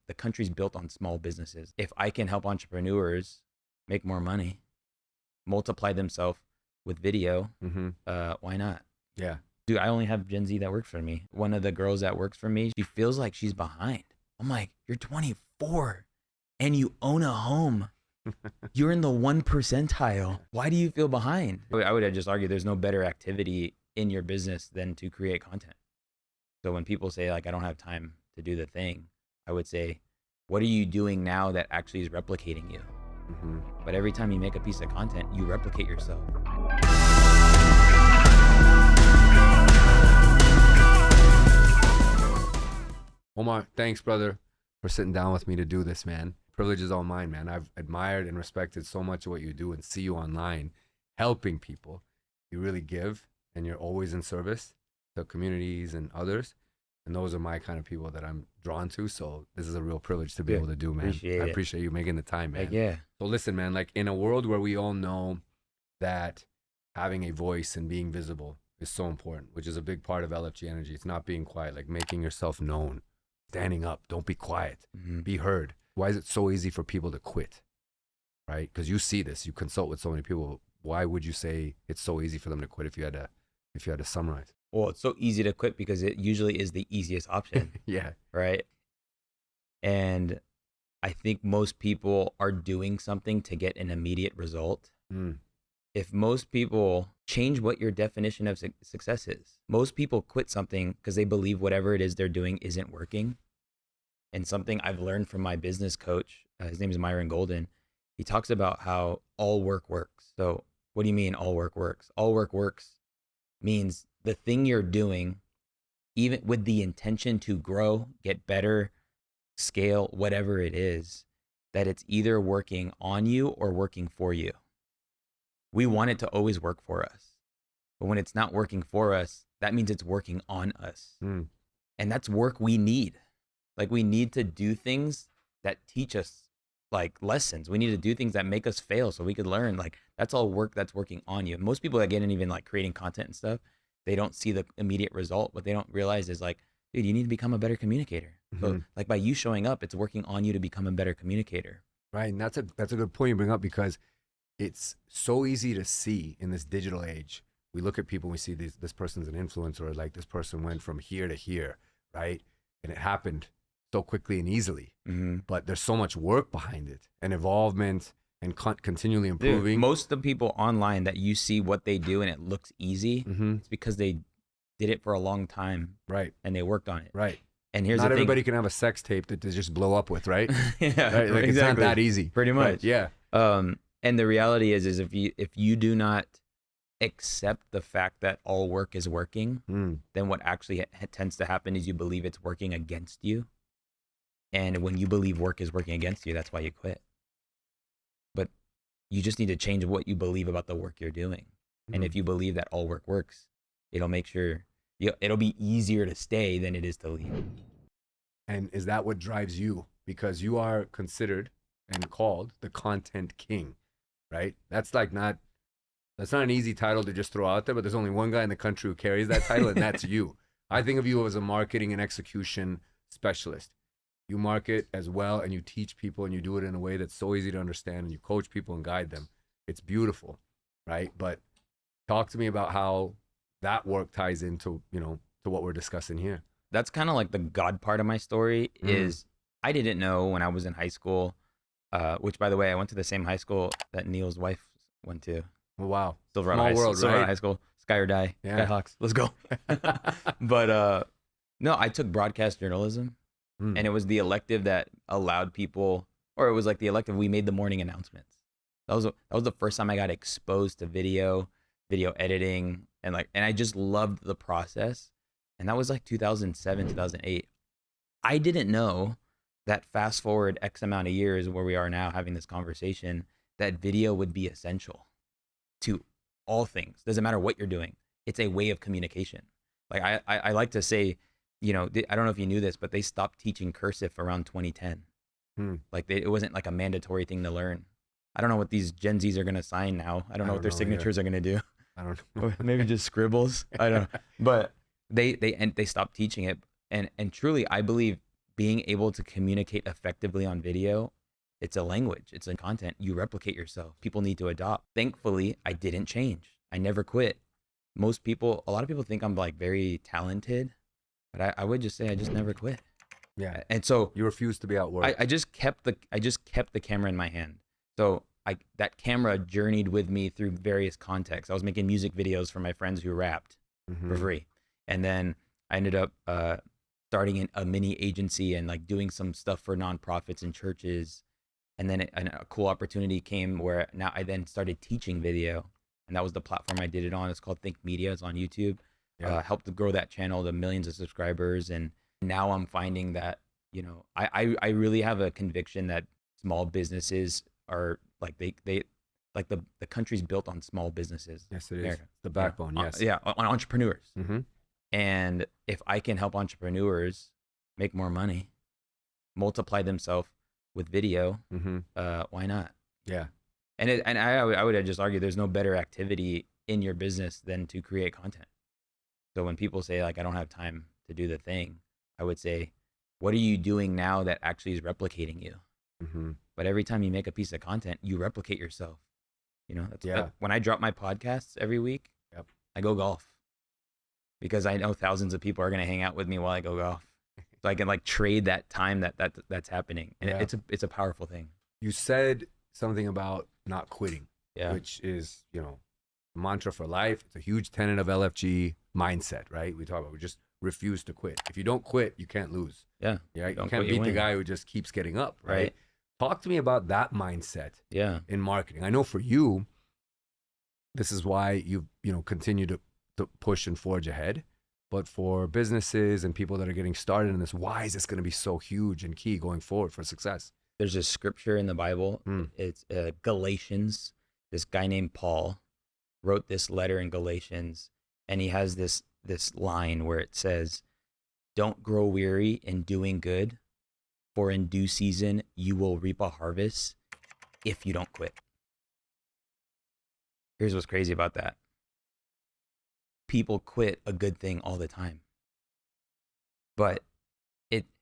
the country's built on small businesses. If I can help entrepreneurs make more money, multiply themselves with video, why not? Yeah. Dude, I only have Gen Z that works for me. One of the girls that works for me, she feels like she's behind. I'm like, you're 24 and you own a home. You're in the 1 percentile. Why do you feel behind? I would just argue there's no better activity in your business than to create content. So when people say like, I don't have time to do the thing, I would say, what are you doing now that actually is replicating you? But every time you make a piece of content, you replicate yourself. Omar, thanks, brother, for sitting down with me to do this, man. Privilege is all mine, man. I've admired and respected so much of what you do and see you online helping people. You really give, and you're always in service to communities and others. And those are my kind of people that I'm drawn to. So this is a real privilege to be able to do, man. I appreciate you making the time, man. Yeah. So listen, man, like in a world where we all know that having a voice and being visible is so important, which is a big part of LFG Energy. It's not being quiet, like making yourself known, standing up, don't be quiet, be heard. Why is it so easy for people to quit, right? Because you see this, you consult with so many people. Why would you say it's so easy for them to quit if you had to summarize? Well, it's so easy to quit because it usually is the easiest option. Yeah. Right. And I think most people are doing something to get an immediate result. If most people change what your definition of success is, most people quit something because they believe whatever it is they're doing isn't working. And something I've learned from my business coach, his name is Myron Golden, he talks about how all work works. So what do you mean all work works? All work works means the thing you're doing, even with the intention to grow, get better, scale, whatever it is, that it's either working on you or working for you. We want it to always work for us. But when it's not working for us, that means it's working on us. And that's work we need. Like we need to do things that teach us like lessons. We need to do things that make us fail so we could learn. Like that's all work that's working on you. Most people that get in even like creating content and stuff, they don't see the immediate result. What they don't realize is like, dude, you need to become a better communicator. So like by you showing up, it's working on you to become a better communicator. Right. And that's a good point you bring up, because it's so easy to see in this digital age. We look at people and we see this person's an influencer, like this person went from here to here, right? And it happened so quickly and easily. But there's so much work behind it and involvement and continually improving. Dude, most of the people online that you see what they do and it looks easy, it's because they did it for a long time. Right. And they worked on it. Right. And here's not the thing. Everybody can have a sex tape that they just blow up with, right? Yeah, right? Like exactly. It's not that easy. Pretty much. Right. Yeah. And the reality is if you do not accept the fact that all work is working, then what actually tends to happen is you believe it's working against you. And when you believe work is working against you, that's why you quit. But you just need to change what you believe about the work you're doing. And if you believe that all work works, it'll make sure it'll be easier to stay than it is to leave. And is that what drives you? Because you are considered and called the content king, right? That's not an easy title to just throw out there, but there's only one guy in the country who carries that title, and that's you. I think of you as a marketing and execution specialist. You market as well, and you teach people, and you do it in a way that's so easy to understand, and you coach people and guide them. It's beautiful, right? But talk to me about how that work ties into, to what we're discussing here. That's kind of like the God part of my story is I didn't know when I was in high school, which, by the way, I went to the same high school that Neil's wife went to. Oh, wow. Silverado High School. Sky or die. Yeah. Skyhawks. Let's go. But no, I took broadcast journalism, and it was the elective that allowed people, or it was like the elective, we made the morning announcements. That was the first time I got exposed to video editing, and I just loved the process. And that was like 2007, 2008. I didn't know that fast forward X amount of years where we are now having this conversation, that video would be essential to all things. Doesn't matter what you're doing. It's a way of communication. Like I like to say, I don't know if you knew this, but they stopped teaching cursive around 2010. Like it wasn't like a mandatory thing to learn. I don't know what these Gen Zs are going to sign now. I don't know what their signatures are going to do. I don't know. Maybe just scribbles. I don't know. But they stopped teaching it. And truly, I believe being able to communicate effectively on video, it's a language, it's a content. You replicate yourself. People need to adopt. Thankfully, I didn't change. I never quit. A lot of people think I'm like very talented, but I would just say I just never quit. Yeah. And so You refuse to be outworked. I just kept the camera in my hand. So that camera journeyed with me through various contexts. I was making music videos for my friends who rapped for free. And then I ended up starting a mini agency and like doing some stuff for nonprofits and churches. And then a cool opportunity came where now I then started teaching video. And that was the platform I did it on. It's called Think Media. It's on YouTube. Yeah. Helped to grow that channel to millions of subscribers. And now I'm finding that, I really have a conviction that small businesses are like they like the country's built on small businesses. Yes, it is. The backbone. Yes. On entrepreneurs. Mm-hmm. And if I can help entrepreneurs make more money, multiply themselves with video, why not? Yeah. And I would just argue there's no better activity in your business than to create content. So when people say like I don't have time to do the thing, I would say, what are you doing now that actually is replicating you? But every time you make a piece of content, you replicate yourself. When I drop my podcasts every week, I go golf because I know thousands of people are going to hang out with me while I go golf. So I can like trade that time that's happening. And it's a powerful thing. You said something about not quitting, which is, mantra for life. It's a huge tenet of LFG mindset, right? We talk about, we just refuse to quit. If you don't quit, you can't lose. Yeah. You can't beat the guy who just keeps getting up, right? Talk to me about that mindset in marketing. I know for you, this is why you continue to push and forge ahead. But for businesses and people that are getting started in this, why is this going to be so huge and key going forward for success? There's a scripture in the Bible. It's Galatians. This guy named Paul wrote this letter in Galatians, and he has this line where it says, "Don't grow weary in doing good, for in due season you will reap a harvest if you don't quit." Here's what's crazy about that. People quit a good thing all the time, but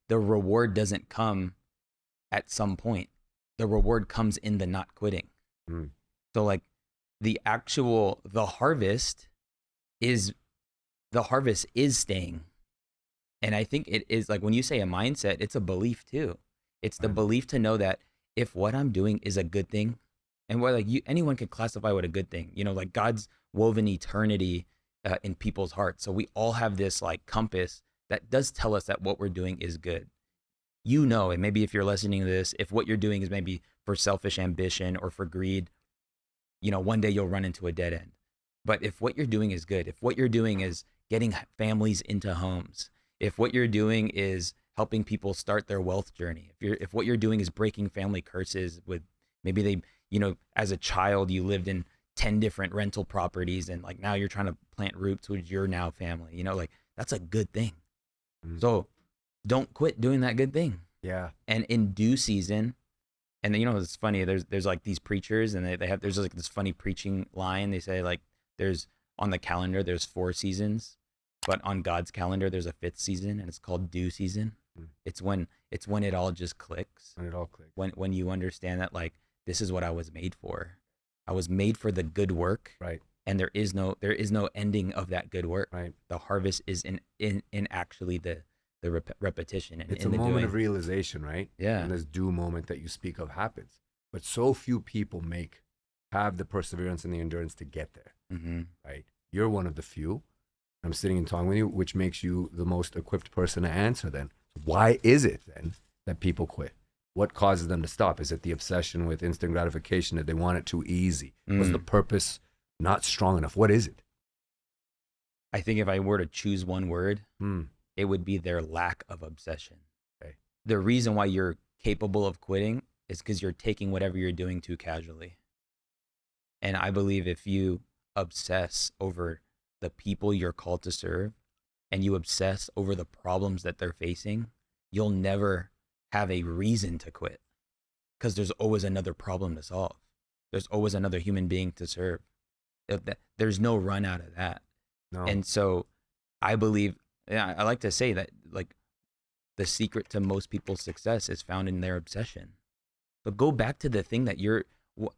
the reward doesn't come at some point. The reward comes in the not quitting. So like the harvest is staying. And I think it is like when you say a mindset, it's a belief too. It's the belief to know that if what I'm doing is a good thing, and anyone can classify what a good thing, like God's woven eternity in people's hearts. So we all have this like compass that does tell us that what we're doing is good. And maybe if you're listening to this, if what you're doing is maybe for selfish ambition or for greed, one day you'll run into a dead end. But if what you're doing is good, if what you're doing is getting families into homes, if what you're doing is helping people start their wealth journey, if what you're doing is breaking family curses with maybe as a child, you lived in 10 different rental properties and like now you're trying to plant roots with your now family, like that's a good thing. So don't quit doing that good thing. Yeah. And in due season, and it's funny, there's like these preachers and there's like this funny preaching line. They say like there's on the calendar, there's 4 seasons, but on God's calendar, there's a 5th season and it's called due season. It's when it all just clicks. When it all clicks. When you understand that like, this is what I was made for. I was made for the good work. Right. And there is no ending of that good work. Right. The harvest is in actually the repetition. And it's a moment of realization, right? Yeah. And this due moment that you speak of happens. But so few people have the perseverance and the endurance to get there. Right. You're one of the few. I'm sitting and talking with you, which makes you the most equipped person to answer then. Why is it then that people quit? What causes them to stop? Is it the obsession with instant gratification that they want it too easy? Was the purpose not strong enough? What is it? I think if I were to choose one word, it would be their lack of obsession. Okay. The reason why you're capable of quitting is because you're taking whatever you're doing too casually. And I believe if you obsess over the people you're called to serve and you obsess over the problems that they're facing, you'll never have a reason to quit because there's always another problem to solve. There's always another human being to serve. There's no run out of that. No. And so I believe, I like to say that like the secret to most people's success is found in their obsession. But go back to the thing that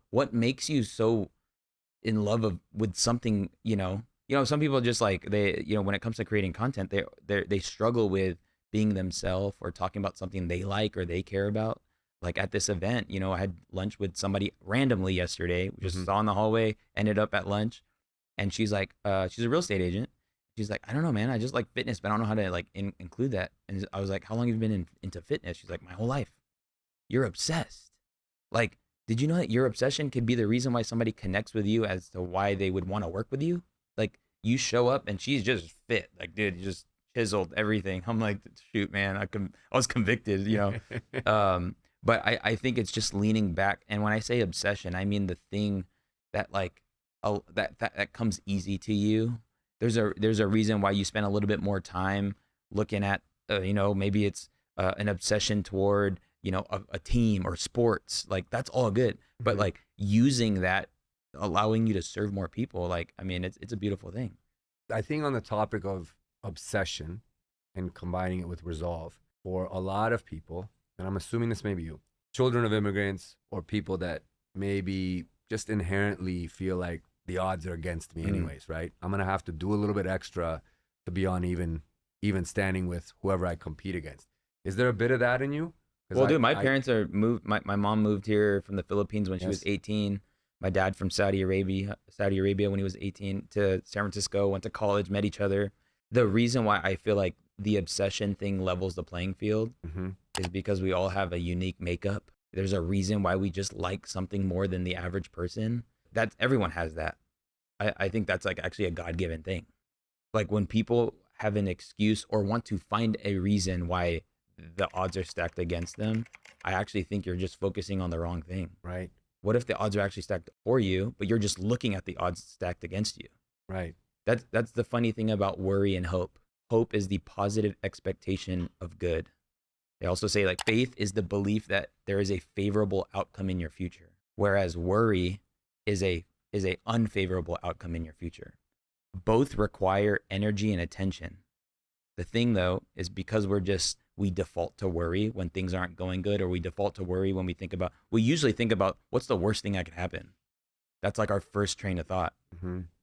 what makes you so in love with something, some people just like when it comes to creating content, they struggle with being themselves or talking about something they like or they care about. Like at this event, I had lunch with somebody randomly yesterday, just saw in the hallway, ended up at lunch, and she's like, she's a real estate agent. She's like, I don't know, man. I just like fitness, but I don't know how to like include that. And I was like, how long have you been into fitness? She's like, my whole life. You're obsessed. Like, did you know that your obsession could be the reason why somebody connects with you as to why they would want to work with you? Like, you show up and she's just fit. Like, dude, you just chiseled everything. I'm like, shoot, man, I was convicted, But I think it's just leaning back. And when I say obsession, I mean the thing that like that comes easy to you. There's a reason why you spend a little bit more time looking at, maybe it's an obsession toward, a team or sports. Like that's all good. But like using that, allowing you to serve more people, like, I mean, it's a beautiful thing. I think on the topic of obsession and combining it with resolve, for a lot of people, and I'm assuming this may be you, children of immigrants or people that maybe just inherently feel like the odds are against me anyways, right? I'm going to have to do a little bit extra to be on even standing with whoever I compete against. Is there a bit of that in you? Well, dude, my parents are moved. My mom moved here from the Philippines when she was 18. My dad from Saudi Arabia when he was 18 to San Francisco, went to college, met each other. The reason why I feel like the obsession thing levels the playing field is because we all have a unique makeup. There's a reason why we just like something more than the average person. Everyone has that. I think that's like actually a God-given thing. Like when people have an excuse or want to find a reason why the odds are stacked against them, I actually think you're just focusing on the wrong thing. Right. What if the odds are actually stacked for you, but you're just looking at the odds stacked against you? Right. That's the funny thing about worry and hope. Hope is the positive expectation of good. They also say like faith is the belief that there is a favorable outcome in your future, whereas worry is a unfavorable outcome in your future. Both require energy and attention. The thing though is because we default to worry when things aren't going good, or we default to worry when we usually think about what's the worst thing that could happen. That's like our first train of thought.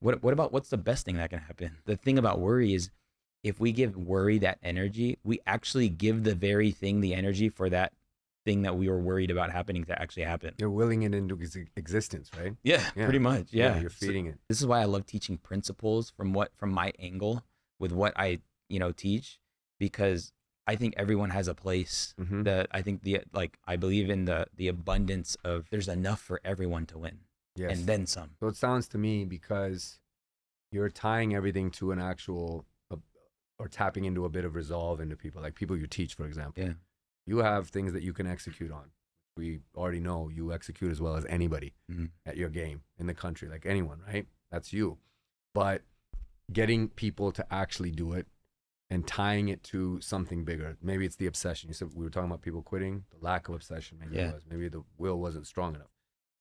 What about what's the best thing that can happen? The thing about worry is if we give worry that energy, we actually give the very thing the energy for that thing that we were worried about happening to actually happen. You're willing it into existence, right? Yeah, pretty much. Yeah. You're feeding it. This is why I love teaching principles from my angle with what I, teach, because I think everyone has a place. That I think I believe in the abundance of there's enough for everyone to win. Yes. And then some. So it sounds to me, because you're tying everything to an actual or tapping into a bit of resolve into people, like people you teach, for example. Yeah. You have things that you can execute on. We already know you execute as well as anybody at your game in the country, like anyone, right? That's you. But getting people to actually do it and tying it to something bigger. Maybe it's the obsession. You said we were talking about people quitting, the lack of obsession. Maybe it was. Maybe the will wasn't strong enough.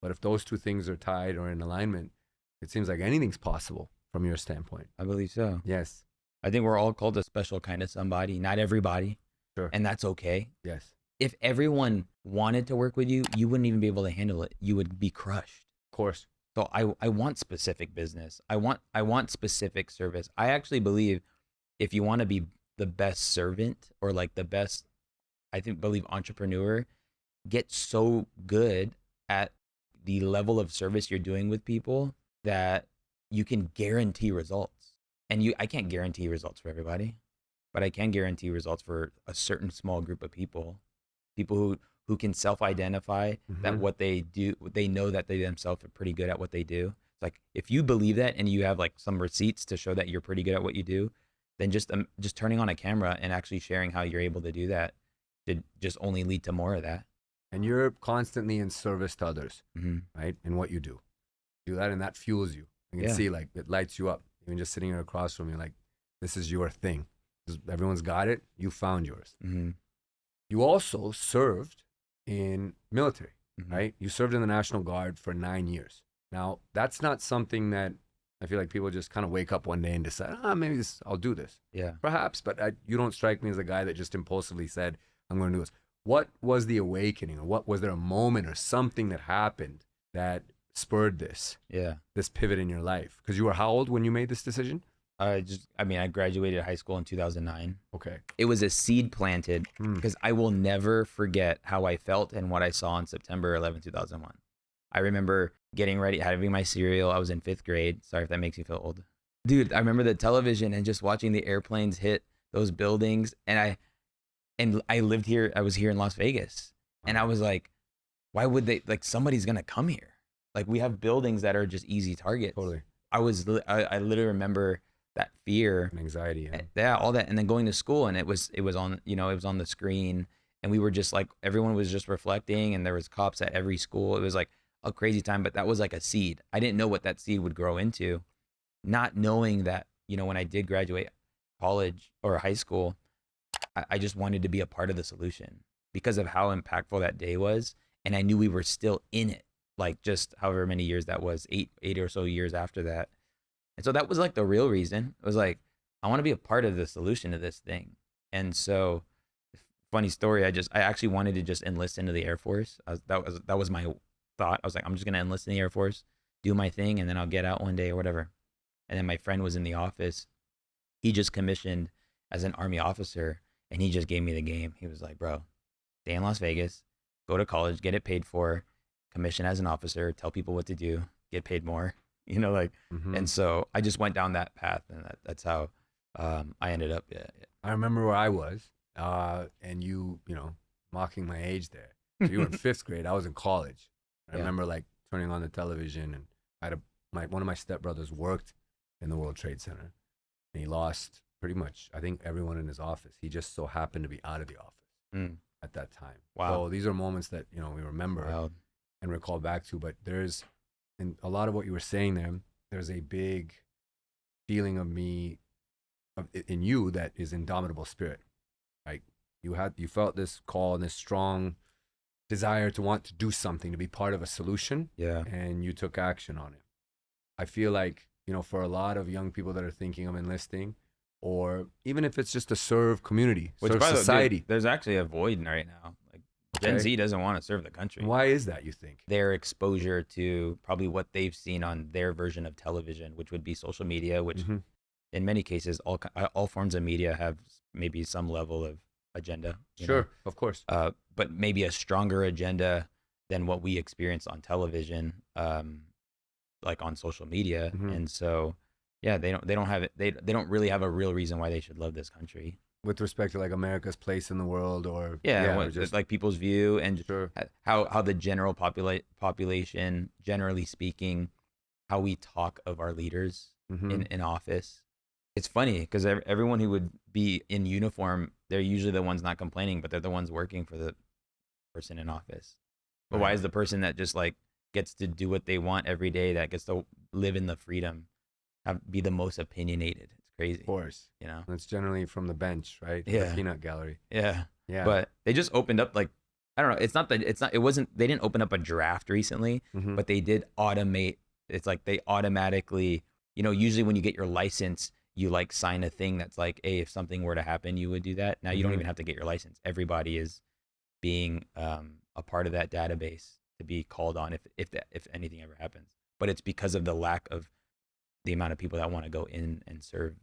But if those two things are tied or in alignment, it seems like anything's possible from your standpoint. I believe so. Yes. I think we're all called a special kind of somebody, not everybody. Sure. And that's okay. Yes. If everyone wanted to work with you, you wouldn't even be able to handle it. You would be crushed. Of course. So I want specific business. I want specific service. I actually believe if you want to be the best servant or like the best, believe entrepreneur, get so good at the level of service you're doing with people that you can guarantee results. And I can't guarantee results for everybody, but I can guarantee results for a certain small group of people who can self-identify that what they do, they know that they themselves are pretty good at what they do. It's like, if you believe that and you have like some receipts to show that you're pretty good at what you do, then just turning on a camera and actually sharing how you're able to do that should just only lead to more of that. And you're constantly in service to others, right? In what you do. Do that, and that fuels you. You can see, like, it lights you up. Even just sitting across from you, like, this is your thing. Everyone's got it. You found yours. You also served in military, right? You served in the National Guard for 9 years. Now, that's not something that I feel like people just kind of wake up one day and decide, maybe I'll do this. Yeah. Perhaps, but you don't strike me as a guy that just impulsively said, I'm going to do this. What was the awakening, or what was there a moment or something that happened that spurred this pivot in your life? Because you were how old when you made this decision? I graduated high school in 2009. Okay. It was a seed planted because I will never forget how I felt and what I saw on September 11, 2001. I remember getting ready, having my cereal. I was in 5th grade. Sorry if that makes you feel old. Dude, I remember the television and just watching the airplanes hit those buildings. And I lived here. I was here in Las Vegas. And I was like, why would they, like, somebody's going to come here. Like, we have buildings that are just easy targets. Totally. I literally remember that fear and anxiety. Yeah, all that. And then going to school, and it was on, it was on the screen, and we were just like, everyone was just reflecting, and there was cops at every school. It was like a crazy time, but that was like a seed. I didn't know what that seed would grow into, not knowing that, when I did graduate college or high school, I just wanted to be a part of the solution because of how impactful that day was. And I knew we were still in it, like just however many years that was, eight or so years after that. And so that was like the real reason. It was like, I want to be a part of the solution to this thing. And so, funny story, I actually wanted to just enlist into the Air Force. That was my thought. I was like, I'm just going to enlist in the Air Force, do my thing, and then I'll get out one day or whatever. And then my friend was in the office. He just commissioned as an Army officer, and he just gave me the game. He was like, bro, stay in Las Vegas, go to college, get it paid for, commission as an officer, tell people what to do, get paid more. And so I just went down that path, and that's how I ended up. Yeah. I remember where I was, and you mocking my age there. So you were in 5th grade. I was in college. I remember like turning on the television, and I had one of my stepbrothers worked in the World Trade Center, and he lost pretty much, I think, everyone in his office. He just so happened to be out of the office at that time. Wow. So these are moments that we remember and recall back to. But there's, in a lot of what you were saying there, there's a big feeling in you that is indomitable spirit. Like you felt this call and this strong desire to want to do something, to be part of a solution. Yeah. And you took action on it. I feel like, for a lot of young people that are thinking of enlisting, or even if it's just to serve community, serve society. Dude, there's actually a void right now. Like Gen Z doesn't want to serve the country. Why is that, you think? Their exposure to probably what they've seen on their version of television, which would be social media, which in many cases, all forms of media have maybe some level of agenda. Sure, of course. But maybe a stronger agenda than what we experience on television, like on social media. And so, yeah, they don't have it. They don't really have a real reason why they should love this country. With respect to like America's place in the world, or just like people's view and how the general population, generally speaking, how we talk of our leaders in office. It's funny because everyone who would be in uniform, they're usually the ones not complaining, but they're the ones working for the person in office. But why is the person that just like gets to do what they want every day, that gets to live in the freedom, be the most opinionated? It's crazy. Of course. It's generally from the bench, right? Yeah. The peanut gallery. Yeah. But they just opened up, like, I don't know. They didn't open up a draft recently, but they did automate. It's like they automatically, usually when you get your license, you like sign a thing that's like, hey, if something were to happen, you would do that. Now you don't even have to get your license. Everybody is being a part of that database to be called on if anything ever happens. But it's because of the lack of the amount of people that want to go in and serve.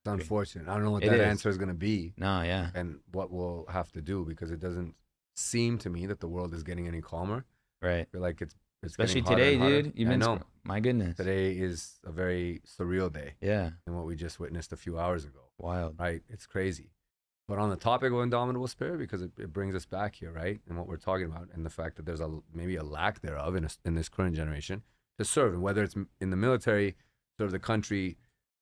It's unfortunate. I don't know what that answer is going to be. No, yeah. And what we'll have to do, because it doesn't seem to me that the world is getting any calmer. Right. I feel like it's especially today, dude. I know. My goodness. Today is a very surreal day. Yeah. And what we just witnessed a few hours ago. Wild. Right. It's crazy. But on the topic of indomitable spirit, because it brings us back here, right? And what we're talking about, and the fact that there's maybe a lack thereof in this current generation to serve, and whether it's in the military, serve the country,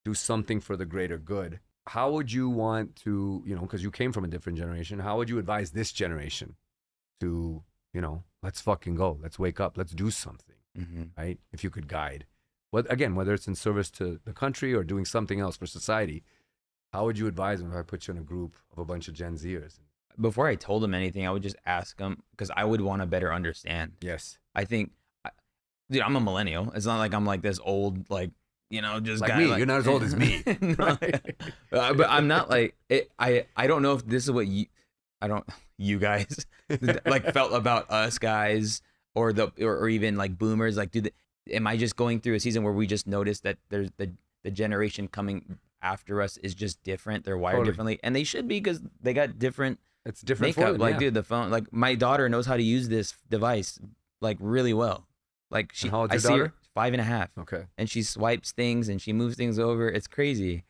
do something for the greater good. How would you want to, because you came from a different generation, how would you advise this generation to, let's fucking go, let's wake up, let's do something, right? If you could guide, whether it's in service to the country or doing something else for society, how would you advise them if I put you in a group of a bunch of Gen Zers? Before I told them anything, I would just ask them, because I would want to better understand. Yes. I think, dude, I'm a millennial. It's not like I'm like this old, like, just like guy me. like, You're not as old as me. No, Right? but I'm not like it, I don't know if this is what you guys like felt about us guys or even like boomers. Like, am I just going through a season where we just noticed that there's the generation coming after us is just different. They're wired Totally. differently, and they should be because they got different It's different for makeup. them, Like, yeah. dude, the phone. Like, my daughter knows how to use this device like really well. Like, And how old's I your see her daughter? 5.5, Okay. and she swipes things and she moves things over. It's crazy.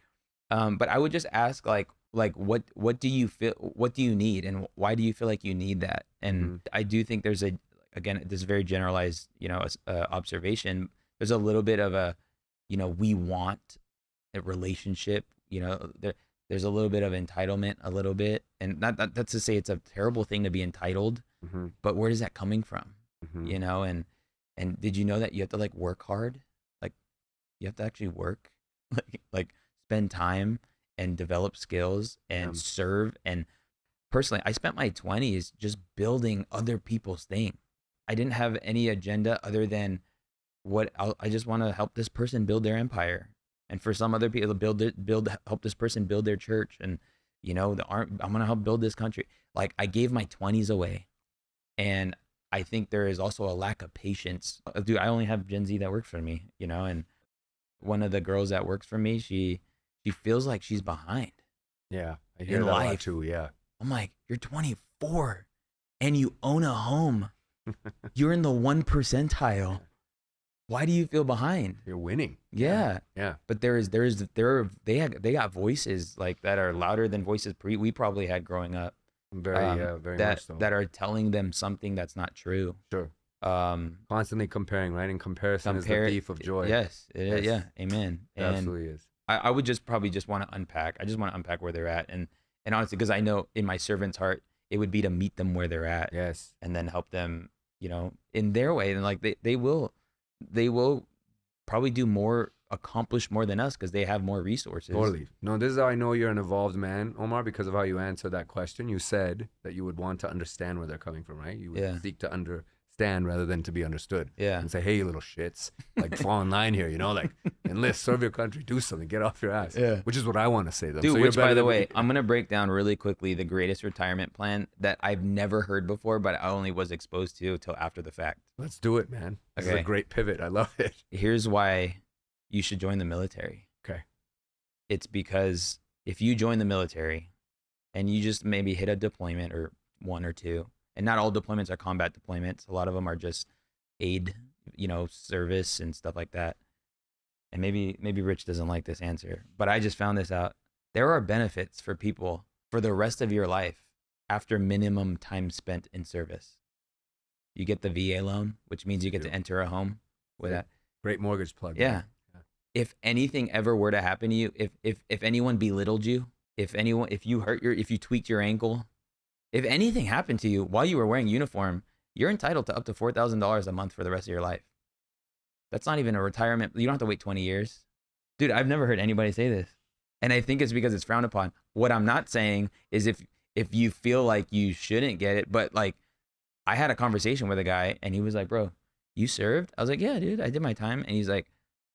But I would just ask like what do you feel? What do you need, and why do you feel like you need that? And I do think there's again, this very generalized, observation. There's a little bit of a, we want a relationship. There's a little bit of entitlement, a little bit, and not that's to say it's a terrible thing to be entitled, but where is that coming from? And did you know that you have to like work hard, like you have to actually work, like spend time and develop skills and serve. And personally, I spent my 20s just building other people's thing. I didn't have any agenda other than I just want to help this person build their empire, and for some other people help this person build their church, and I'm gonna help build this country. Like, I gave my 20s away, and I think there is also a lack of patience. Dude, I only have Gen Z that works for me, and one of the girls that works for me, she feels like she's behind. Yeah, I hear in that a lot life. too. Yeah. I'm like, you're 24 and you own a home. You're in the 1 percentile. Why do you feel behind? You're winning. Yeah. Yeah. But they got voices like that are louder than voices we probably had growing up. Very much so. That are telling them something that's not true. Sure. Constantly comparing, right? And comparison is the thief of joy. Yes, it is. Yeah. Amen. It absolutely is. I would just probably just want to unpack. I just want to unpack where they're at, and honestly, because I know in my servant's heart, it would be to meet them where they're at. Yes. And then help them, in their way, and like they will probably accomplish more than us because they have more resources. Totally. No, this is how I know you're an evolved man, Omar, because of how you answered that question. You said that you would want to understand where they're coming from, right? You would seek to understand rather than to be understood. Yeah. And say, hey, you little shits, like fall in line here, like enlist, serve your country, do something, get off your ass. Yeah. Which is what I want to say to them. Dude, So which, by the way, I'm going to break down really quickly the greatest retirement plan that I've never heard before, but I only was exposed to till after the fact. Let's do it, man. This is a great pivot. I love it. Here's why you should join the military. Okay. It's because if you join the military and you just maybe hit a deployment or one or two, and not all deployments are combat deployments. A lot of them are just aid, service and stuff like that. And maybe Rich doesn't like this answer, but I just found this out. There are benefits for people for the rest of your life after minimum time spent in service. You get the VA loan, which means you get to enter a home with that. Great mortgage plug. Yeah. If anything ever were to happen to you, if anyone belittled you, if you tweaked your ankle, if anything happened to you while you were wearing uniform, you're entitled to up to $4,000 a month for the rest of your life. That's not even a retirement. You don't have to wait 20 years. Dude, I've never heard anybody say this. And I think it's because it's frowned upon. What I'm not saying is if you feel like you shouldn't get it, but like I had a conversation with a guy and he was like, bro, you served? I was like, yeah, dude, I did my time. And he's like,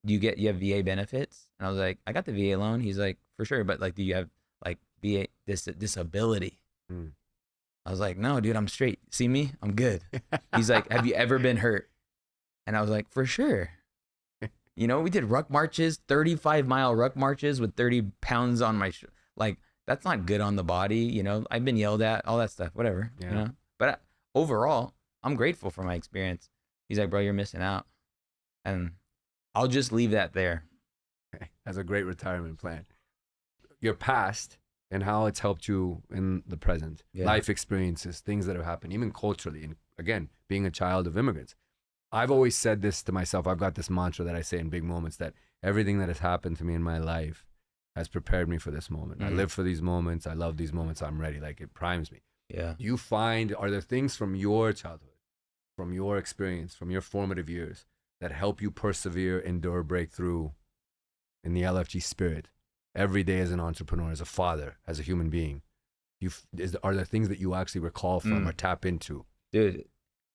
you have VA benefits? And I was like, I got the VA loan. He's like, for sure. But like, do you have like VA disability? I was like, no, dude, I'm straight. See me? I'm good. He's like, have you ever been hurt? And I was like, for sure. We did ruck marches, 35-mile ruck marches with 30 pounds on my like, that's not good on the body. I've been yelled at, all that stuff, whatever. Yeah. But overall, I'm grateful for my experience. He's like, bro, you're missing out. And I'll just leave that there. That's a great retirement plan. Your past and how it's helped you in the present. Yeah. Life experiences, things that have happened, even culturally. And again, being a child of immigrants. I've always said this to myself. I've got this mantra that I say in big moments that everything that has happened to me in my life has prepared me for this moment. I live for these moments. I love these moments. I'm ready. Like, it primes me. Yeah. Are there things from your childhood, from your experience, from your formative years that help you persevere, endure, break through in the LFG spirit every day as an entrepreneur, as a father, as a human being? Are there things that you actually recall from or tap into? Dude,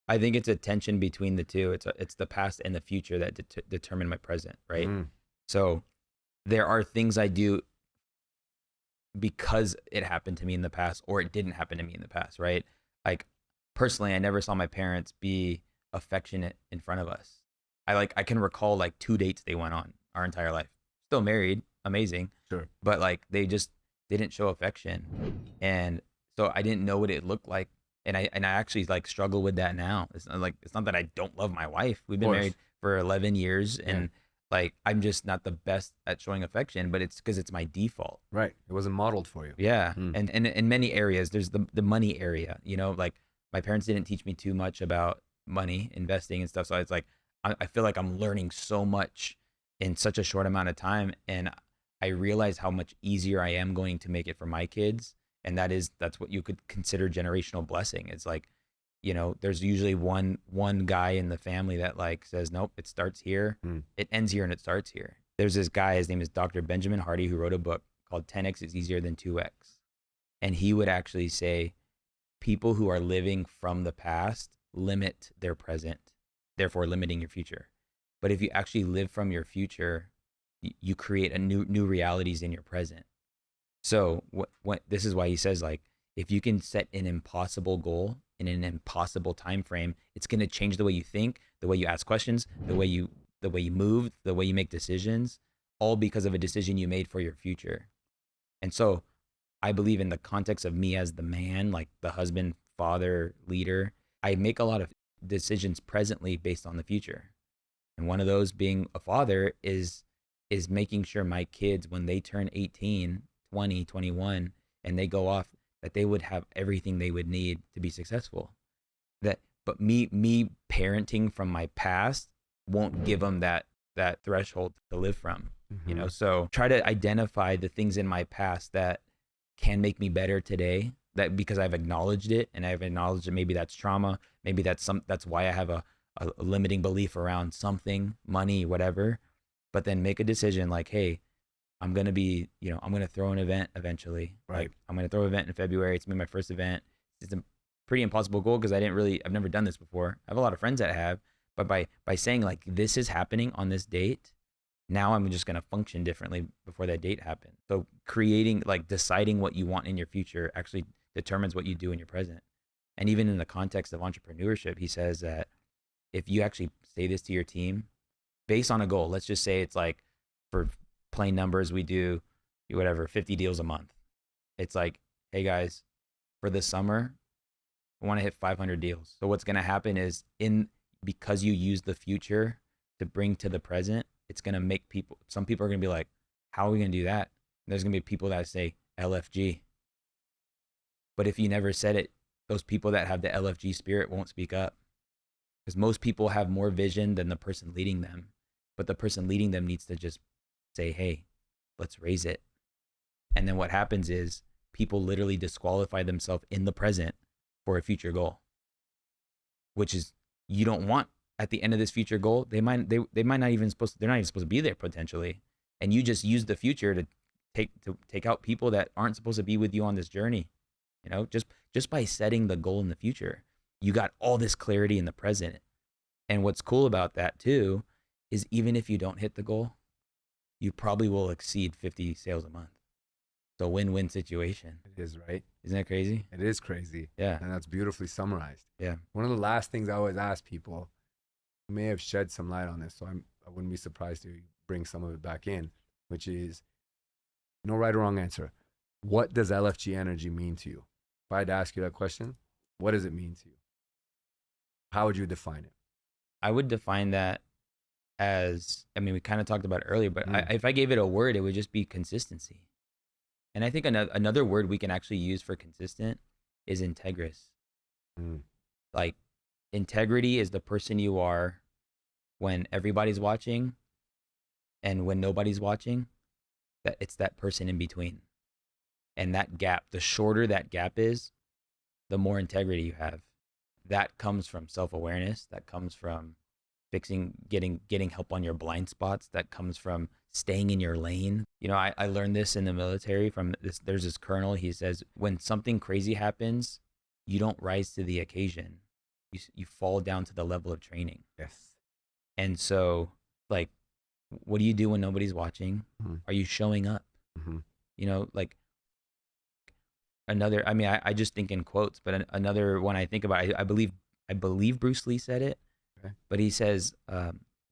I think it's a tension between the two. It's the past and the future that determine my present, right? So there are things I do because it happened to me in the past or it didn't happen to me in the past, right? Like personally, I never saw my parents be affectionate in front of us. I can recall like 2 dates they went on our entire life. Still married, amazing. Sure. But like they didn't show affection. And so I didn't know what it looked like. And I actually like struggle with that now. It's not that I don't love my wife. We've been married for 11 years and like I'm just not the best at showing affection, but it's because it's my default. Right. It wasn't modeled for you. Yeah. And in many areas, there's the money area, like my parents didn't teach me too much about money, investing and stuff. So it's like, I feel like I'm learning so much in such a short amount of time. And I realize how much easier I am going to make it for my kids. And that's what you could consider generational blessing. It's like, there's usually one guy in the family that like says, nope, it starts here, it ends here, and it starts here. There's this guy, his name is Dr. Benjamin Hardy, who wrote a book called 10x is easier than 2x. And he would actually say people who are living from the past limit their present, therefore limiting your future. But if you actually live from your future, you create a new realities in your present. So what this is why he says, like, if you can set an impossible goal in an impossible time frame, it's going to change the way you think, the way you ask questions, the way you move, the way you make decisions, all because of a decision you made for your future. And so I believe in the context of me as the man, like the husband, father, leader, I make a lot of decisions presently based on the future. And one of those being a father is making sure my kids, when they turn 18, 20, 21, and they go off, that they would have everything they would need to be successful. But me parenting from my past won't give them that threshold to live from, So try to identify the things in my past that can make me better today, that because I've acknowledged it and I've acknowledged that maybe that's trauma, maybe that's why I have a limiting belief around something, money, whatever. But then make a decision like, hey, I'm going to be, I'm going to throw an event eventually. Right. Like, I'm going to throw an event in February. It's going to be my first event. It's a pretty impossible goal because I've never done this before. I have a lot of friends that have, but by saying like, this is happening on this date, now I'm just going to function differently before that date happens. So deciding what you want in your future actually determines what you do in your present. And even in the context of entrepreneurship, he says that if you actually say this to your team based on a goal, let's just say it's like, for plain numbers, we do 50 deals a month. It's like, hey guys, for this summer, I want to hit 500 deals. So what's going to happen is because you use the future to bring to the present, it's going to make some people are going to be like, how are we going to do that? And there's going to be people that say LFG. But if you never said it, those people that have the LFG spirit won't speak up, because most people have more vision than the person leading them. But the person leading them needs to just say, hey, let's raise it. And then what happens is people literally disqualify themselves in the present for a future goal, which is, you don't want at the end of this future goal, they might not even they're not even supposed to be there potentially. And you just use the future to take out people that aren't supposed to be with you on this journey. Just by setting the goal in the future, you got all this clarity in the present. And what's cool about that too is even if you don't hit the goal, you probably will exceed 50 sales a month. So win-win situation. It is, right? Isn't that crazy? It is crazy. Yeah. And that's beautifully summarized. Yeah. One of the last things I always ask people, who may have shed some light on this, so I wouldn't be surprised to bring some of it back in, which is no right or wrong answer. What does LFG energy mean to you? If I had to ask you that question, what does it mean to you? How would you define it? I would define that as, we kind of talked about it earlier, but if I gave it a word, it would just be consistency. And I think another word we can actually use for consistent is integrous. Like, integrity is the person you are when everybody's watching and when nobody's watching. That it's that person in between. And that gap, the shorter that gap is, the more integrity you have. That comes from self-awareness. That comes from getting help on your blind spots. That comes from staying in your lane. I learned this in the military from this. There's this colonel. He says, when something crazy happens, you don't rise to the occasion. You fall down to the level of training. Yes. And so, like, What do you do when nobody's watching? Mm-hmm. Are you showing up? Mm-hmm. You know, like another, I mean, I just think in quotes, but another one I think about, I believe Bruce Lee said it, Okay. but he says,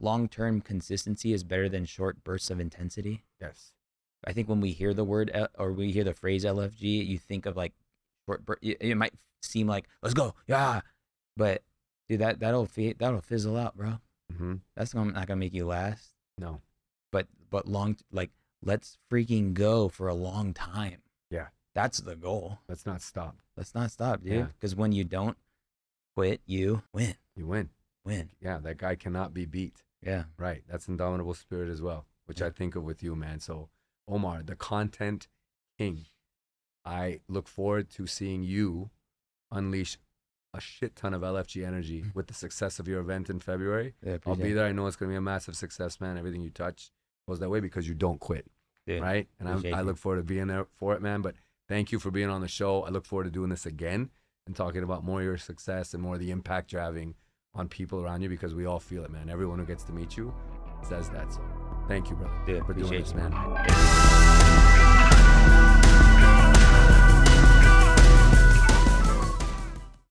long-term consistency is better than short bursts of intensity. Yes. I think when we hear the word or we hear the phrase LFG, you think of like short burst. It might seem like, let's go. Yeah. But dude, that'll fizzle out, bro. Mm-hmm. That's not gonna make you last. No. But let's freaking go for a long time. Yeah. That's the goal. Let's not stop. Let's not stop, dude. Yeah. Because when you don't quit, you win. You win. Win. Yeah, that guy cannot be beat. Yeah. Right. That's indomitable spirit as well, which I think of with you, man. So, Omar, the content king, I look forward to seeing you unleash a shit ton of LFG energy with the success of your event in February. Yeah, I'll be there. I know it's going to be a massive success, man. Everything you touch goes that way because you don't quit. Dude, right? And I look forward to being there for it, man. But thank you for being on the show. I look forward to doing this again and talking about more of your success and more of the impact you're having on people around you, because we all feel it, man. Everyone who gets to meet you says that. So thank you, brother, Dude, for doing appreciate this, you, man.